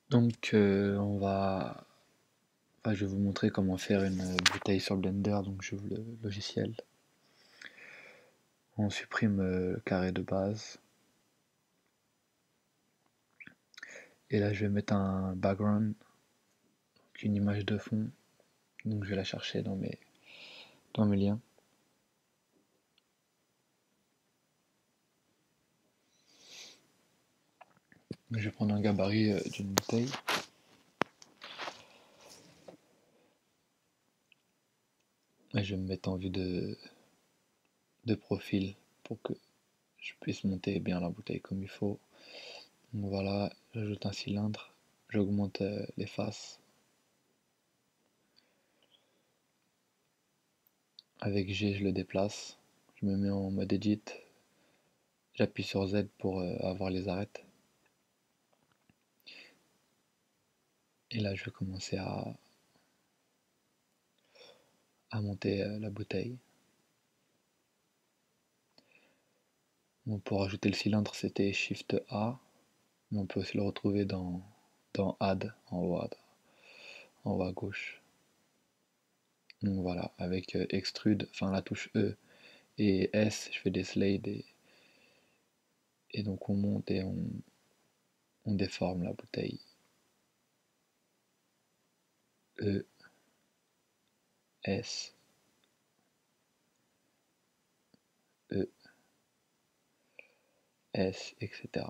Donc je vais vous montrer comment faire une bouteille sur le blender. Donc j'ouvre le logiciel, on supprime le carré de base et là je vais mettre un background, une image de fond. Donc je vais la chercher dans mes liens. Je vais prendre un gabarit d'une bouteille. Et je vais me mettre en vue de profil pour que je puisse monter bien la bouteille comme il faut. Donc voilà, j'ajoute un cylindre, j'augmente les faces. Avec G, je le déplace, je me mets en mode edit, j'appuie sur Z pour avoir les arêtes. Et là, je vais commencer à monter la bouteille. Bon, pour ajouter le cylindre, c'était Shift A, mais on peut aussi le retrouver dans Add en haut à gauche. Donc voilà, avec Extrude, enfin la touche E et S, je fais des slides et donc on monte et on déforme la bouteille. E, S, E, S, etc.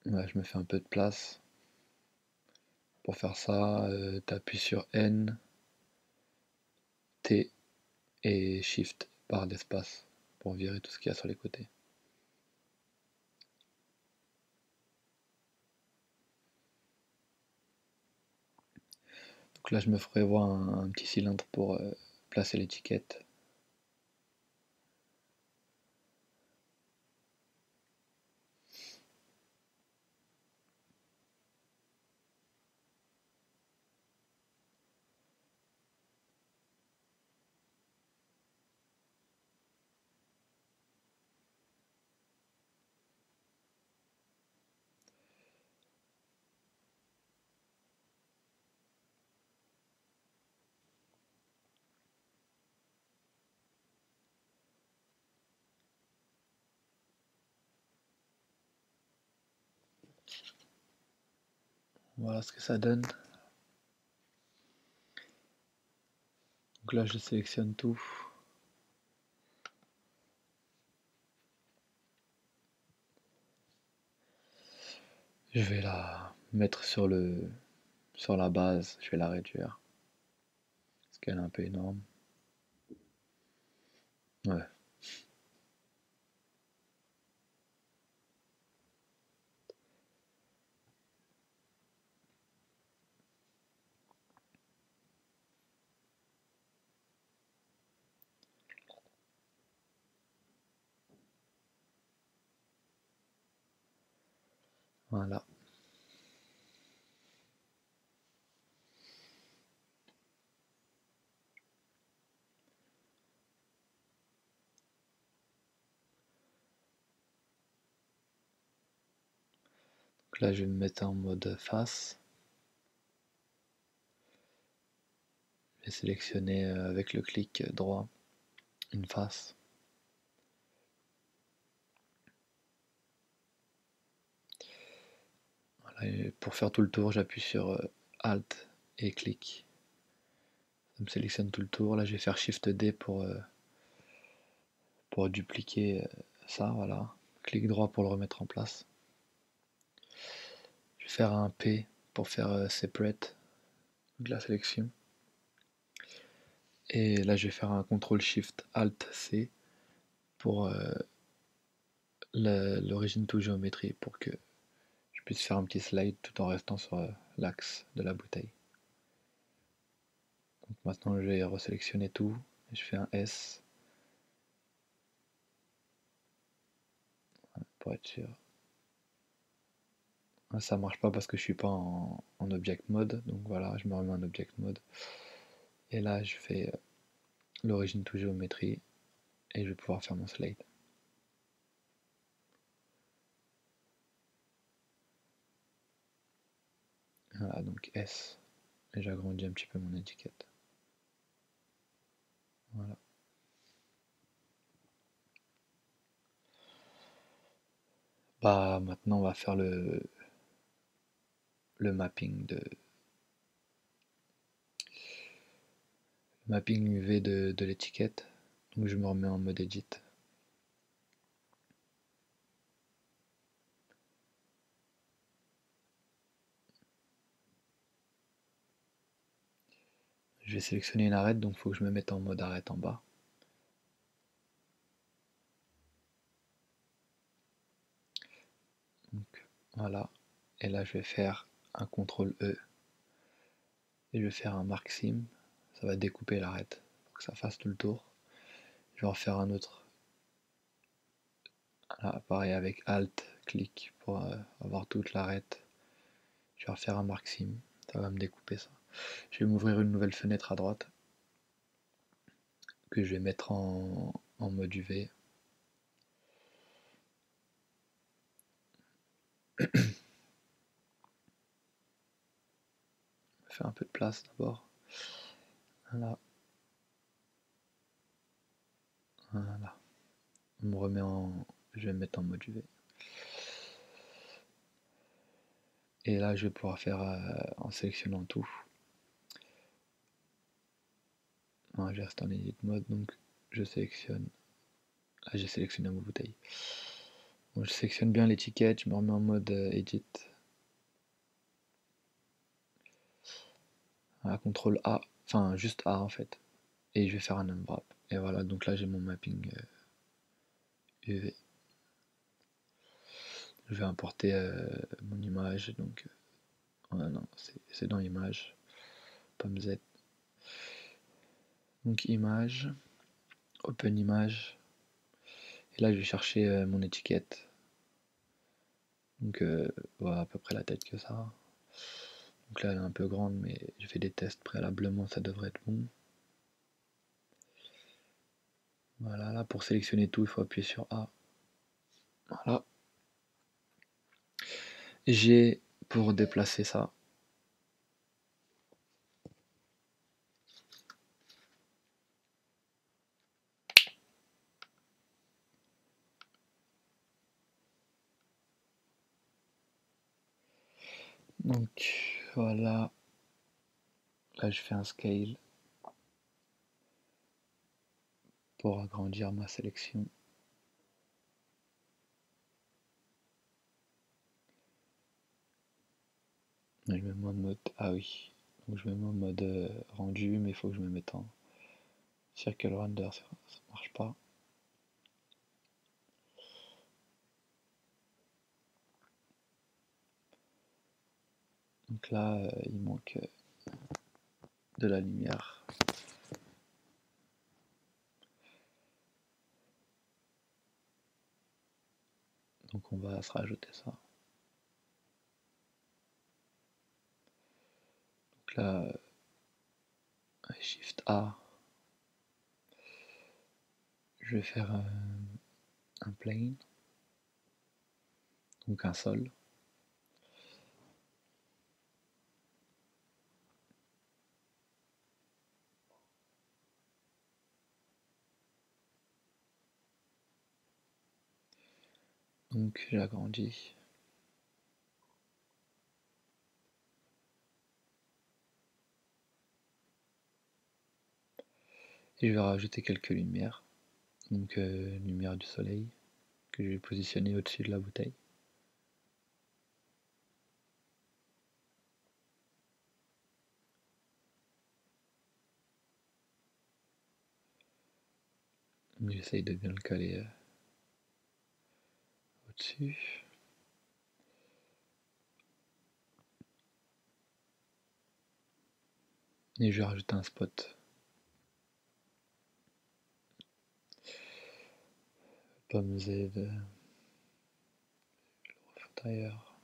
Là, je me fais un peu de place. Pour faire ça, tu appuies sur N, T et Shift barre d'espace pour virer tout ce qu'il y a sur les côtés. Donc là, je me ferai voir un petit cylindre pour placer l'étiquette. Voilà ce que ça donne. Donc là, je sélectionne tout. Je vais la mettre sur la base, je vais la réduire. Parce qu'elle est un peu énorme. Ouais. Voilà. Donc là, je vais me mettre en mode face. Je vais sélectionner avec le clic droit une face. Voilà, et pour faire tout le tour, j'appuie sur Alt et clic. Ça me sélectionne tout le tour. Là, je vais faire Shift D pour dupliquer ça. Voilà. Clic droit pour le remettre en place. Je vais faire un P pour faire Separate de la sélection. Et là, je vais faire un CTRL SHIFT ALT C pour l'origine to géométrie pour que je puisse faire un petit slide tout en restant sur l'axe de la bouteille. Donc maintenant, je vais resélectionner tout. Et je fais un S pour être sûr. Ça marche pas parce que je suis pas en object mode, donc voilà, je me remets en object mode. Et là, je fais l'origine to géométrie et je vais pouvoir faire mon slide. Voilà, donc S, et j'agrandis un petit peu mon étiquette. Voilà. Bah maintenant on va faire le mapping UV de l'étiquette. Donc je me remets en mode edit. Je vais sélectionner une arête, donc il faut que je me mette en mode arête en bas. Donc voilà. Et là je vais faire un CTRL E. Et je vais faire un mark sim. Ça va découper l'arête pour que ça fasse tout le tour. Je vais en faire un autre. Là, pareil avec Alt, clic pour avoir toute l'arête. Je vais refaire un mark sim. Ça va me découper ça. Je vais m'ouvrir une nouvelle fenêtre à droite que je vais mettre en mode UV. Faire un peu de place d'abord. Voilà. Voilà. On me remet en. Je vais me mettre en mode UV. Et là, je vais pouvoir faire en sélectionnant tout. Non, je reste en edit mode, donc je sélectionne. Là, j'ai sélectionné ma bouteille. Bon, je sélectionne bien l'étiquette, je me remets en mode edit. Voilà, CTRL A, enfin juste A en fait. Et je vais faire un unwrap. Et voilà, donc là j'ai mon mapping UV. Je vais importer mon image, donc non, c'est dans image, pomme Z. Donc image, open image, et là je vais chercher mon étiquette. Donc voilà à peu près la tête que ça. Donc là elle est un peu grande, mais je fais des tests préalablement, ça devrait être bon. Voilà, là pour sélectionner tout, il faut appuyer sur A. Voilà. G pour déplacer ça. Donc voilà, là je fais un scale pour agrandir ma sélection. Je me mets en mode, ah oui, donc je me mets en mode rendu, mais il faut que je me mette en circle render, ça marche pas. Donc là, il manque de la lumière. Donc on va se rajouter ça. Donc là, Shift A, je vais faire un plane, donc un sol. Donc j'agrandis. Et je vais rajouter quelques lumières. Donc lumière du soleil, que je vais positionner au-dessus de la bouteille. J'essaye de bien le caler au-dessus. Et je vais rajouter un spot. Pomme Z, ailleurs.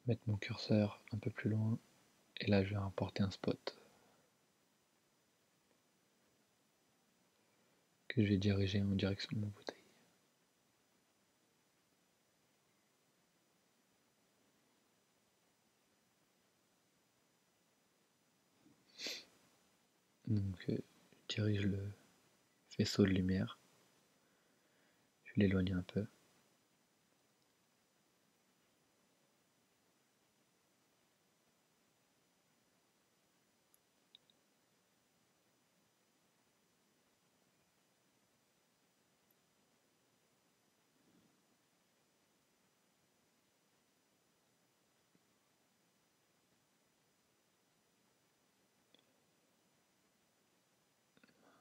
Mettre mon curseur un peu plus loin. Et là, je vais importer un spot. que je vais diriger en direction de ma bouteille. Donc je dirige le faisceau de lumière, je l'éloigne un peu.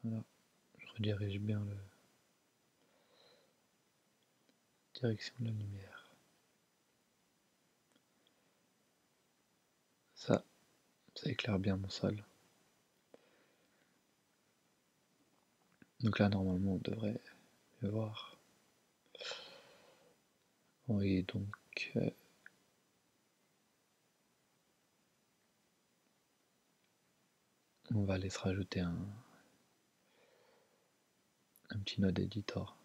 Voilà, je redirige bien la direction de la lumière. Ça éclaire bien mon sol. Donc là, normalement, on devrait le voir. Oui, donc on va aller se rajouter un petit node editor.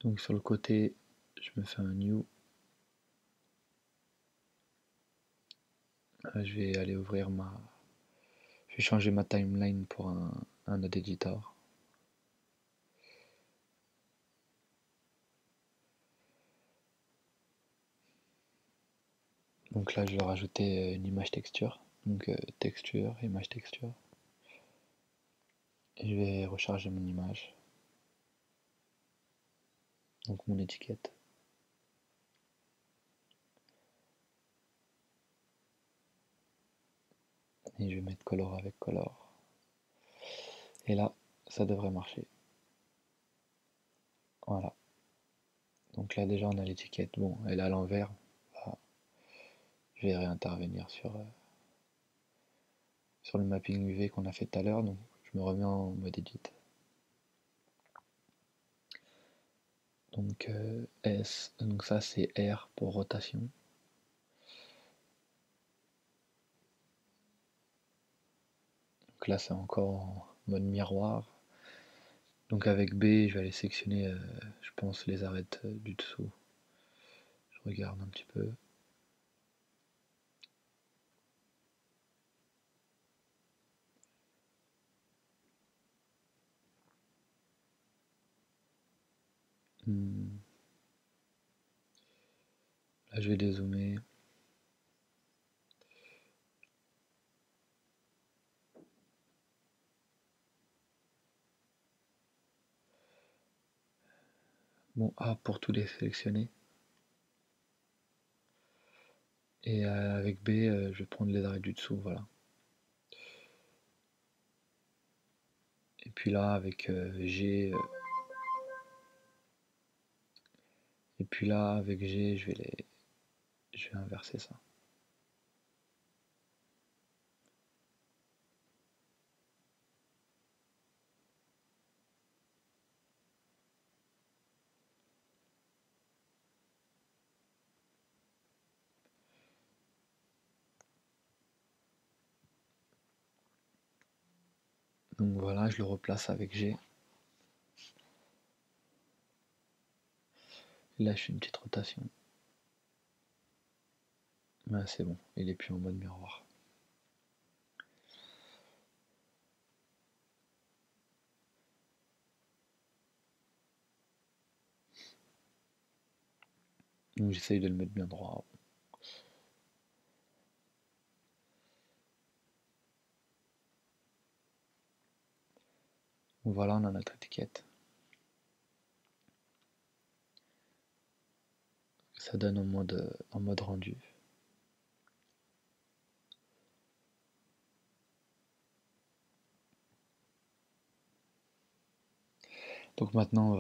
Donc sur le côté, je me fais un new. Je vais aller ouvrir je vais changer ma timeline pour un node editor. Donc là, je vais rajouter une image texture. Donc texture, image texture. Et je vais recharger mon image. Donc mon étiquette. Et je vais mettre color avec color. Et là, ça devrait marcher. Voilà. Donc là déjà on a l'étiquette. Bon, elle est à l'envers. Voilà. Je vais réintervenir sur le mapping UV qu'on a fait tout à l'heure. Donc je me remets en mode edit. Donc S, donc ça c'est R pour rotation. Donc là c'est encore en mode miroir. Donc avec B, je vais aller sectionner, je pense, les arêtes du dessous. Je regarde un petit peu. Là je vais dézoomer. Bon, A pour tous les sélectionner. Et avec B, je vais prendre les arêtes du dessous, voilà. Et puis là, avec G, et puis là, avec G, je vais inverser ça. Donc voilà, je le replace avec G. Et là, je fais une petite rotation. Ah, c'est bon, il est plus en mode miroir. Donc j'essaye de le mettre bien droit. Donc voilà, on a notre étiquette. Ça donne en mode rendu. Donc maintenant,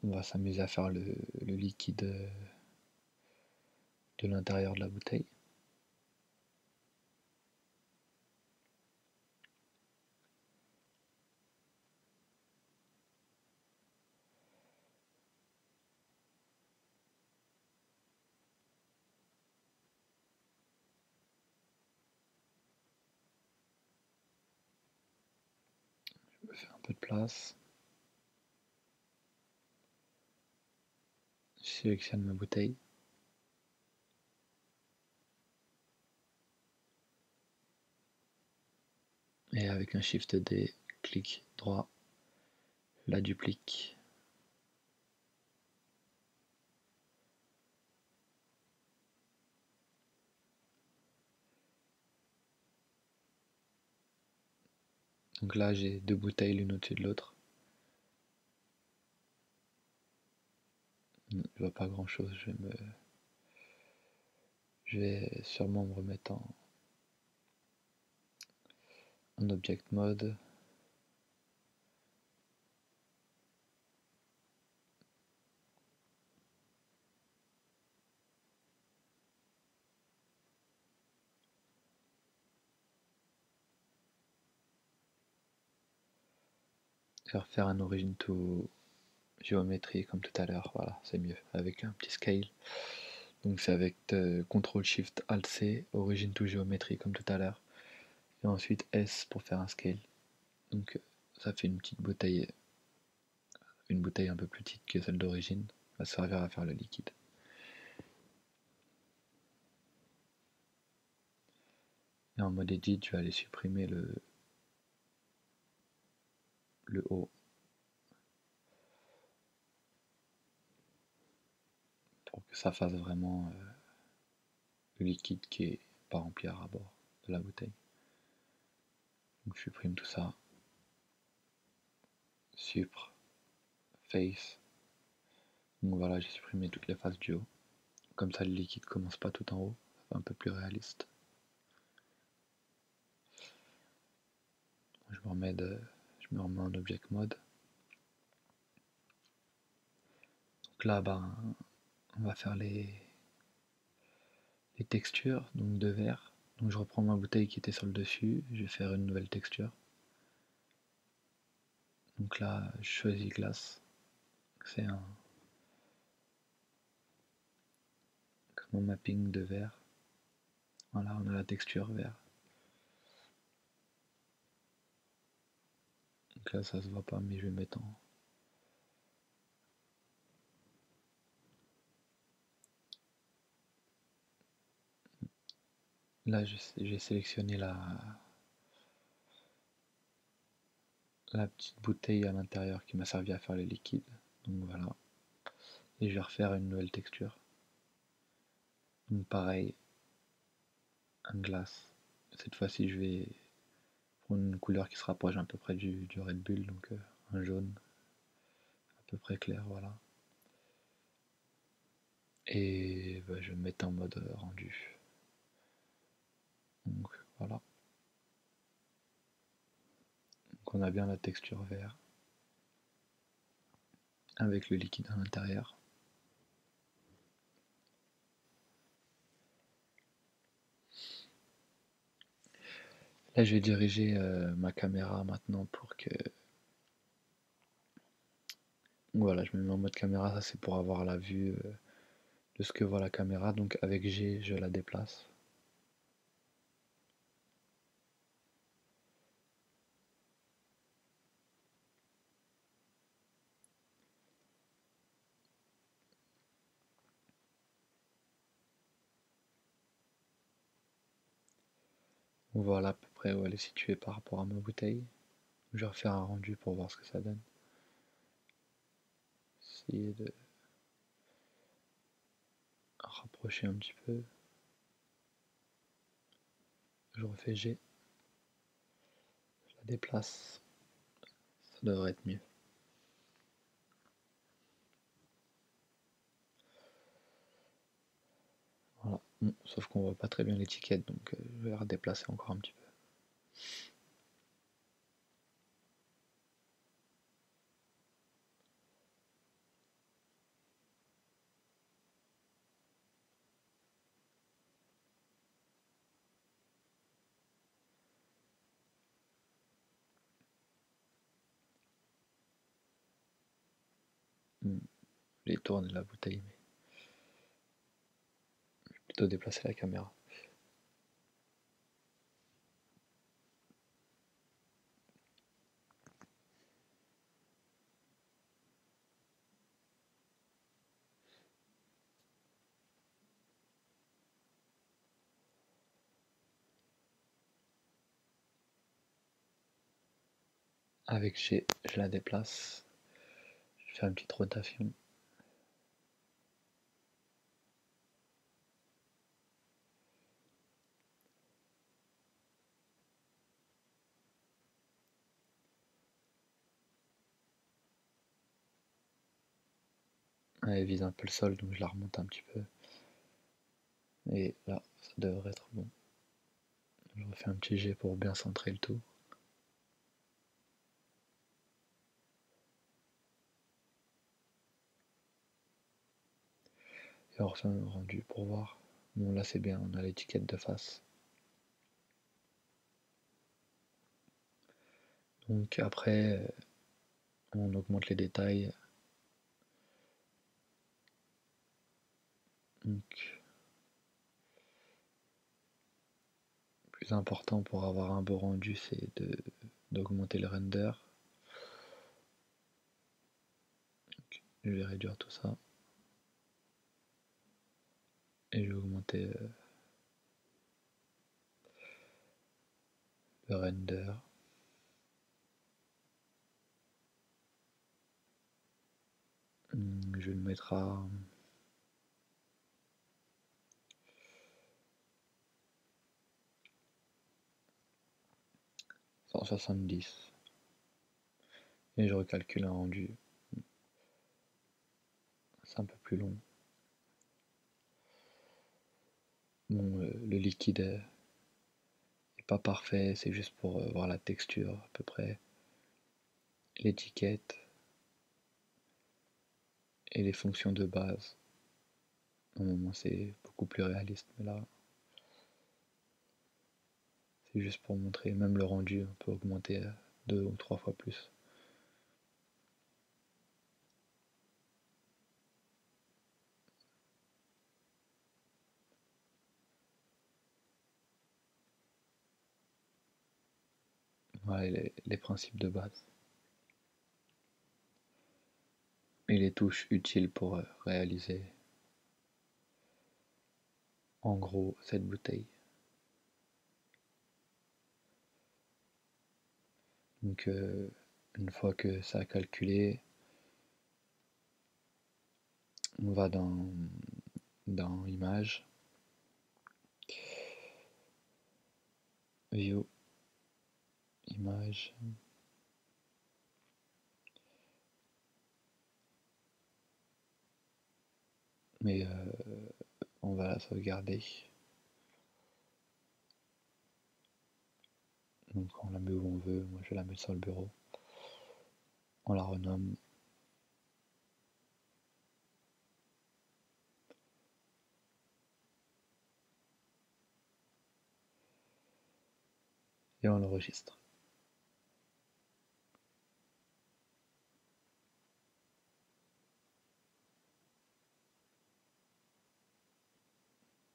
on va s'amuser à faire le liquide de l'intérieur de la bouteille. fais un peu de place. Je sélectionne ma bouteille. Et avec un Shift D, clic droit, je la duplique. Donc là j'ai deux bouteilles l'une au-dessus de l'autre. Je vois pas grand chose, je vais sûrement me remettre en object mode. Je vais refaire un origin to géométrie comme tout à l'heure, voilà, c'est mieux, avec un petit scale. Donc c'est avec CTRL SHIFT ALT C, origin to géométrie comme tout à l'heure. Et ensuite S pour faire un scale. Donc ça fait une petite bouteille, un peu plus petite que celle d'origine, va servir à faire le liquide. Et en mode edit, je vais aller supprimer le haut pour que ça fasse vraiment le liquide qui est pas rempli à bord de la bouteille. Donc je supprime tout ça, supr, face. Donc voilà, j'ai supprimé toutes les faces du haut. Comme ça le liquide commence pas tout en haut, ça fait un peu plus réaliste. Je me remets en object mode. Donc là, on va faire les textures, donc de verre. Donc je reprends ma bouteille qui était sur le dessus, je vais faire une nouvelle texture. Donc là, je choisis glace. C'est mon mapping de verre. Voilà, on a la texture vert. Donc là, ça se voit pas, mais je vais mettre en... Là, j'ai sélectionné la petite bouteille à l'intérieur qui m'a servi à faire le liquide. Donc voilà. Et je vais refaire une nouvelle texture. Donc pareil, un glace. Cette fois-ci, je vais prendre une couleur qui se rapproche à peu près du Red Bull, donc un jaune à peu près clair, voilà. Et je vais me mettre en mode rendu. Donc voilà. Donc on a bien la texture vert avec le liquide à l'intérieur. Là, je vais diriger ma caméra maintenant pour que... Voilà, je me mets en mode caméra, ça c'est pour avoir la vue de ce que voit la caméra. Donc avec G, je la déplace. Voilà à peu près où elle est située par rapport à ma bouteille. Je vais refaire un rendu pour voir ce que ça donne. Essayer de rapprocher un petit peu. Je refais G. Je la déplace. Ça devrait être mieux. Voilà. Bon, sauf qu'on voit pas très bien l'étiquette, donc je vais la redéplacer encore un petit peu. J'ai tourné la bouteille, mais plutôt déplacer la caméra. Avec G, je la déplace. Je fais une petite rotation. Elle vise un peu le sol, donc je la remonte un petit peu. Et là, ça devrait être bon. Je refais un petit jet pour bien centrer le tout. Et on refait un rendu pour voir. Bon, là c'est bien, on a l'étiquette de face. Donc après, on augmente les détails. Donc, le plus important pour avoir un beau rendu, c'est d'augmenter le render. Donc, je vais réduire tout ça. Et je vais augmenter le render. Je vais le mettre à 170. Et je recalcule un rendu. C'est un peu plus long. Bon, le liquide est pas parfait, c'est juste pour voir la texture à peu près, l'étiquette et les fonctions de base. Normalement c'est beaucoup plus réaliste, mais là c'est juste pour montrer, même le rendu on peut augmenter 2 ou 3 fois plus. Voilà les principes de base. Et les touches utiles pour réaliser en gros cette bouteille. Donc une fois que ça a calculé, on va dans Images, View, Images, mais on va la sauvegarder. Donc on la met où on veut, moi je vais la mettre sur le bureau. On la renomme. Et on l'enregistre.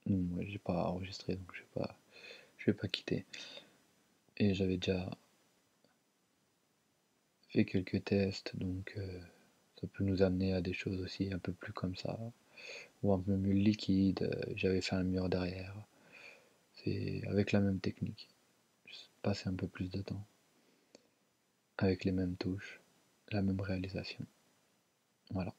Moi j'ai pas enregistré donc je vais pas quitter. Et j'avais déjà fait quelques tests donc ça peut nous amener à des choses aussi un peu plus comme ça. Ou un peu mieux liquide, j'avais fait un mur derrière. C'est avec la même technique. Juste passer un peu plus de temps. Avec les mêmes touches, la même réalisation. Voilà.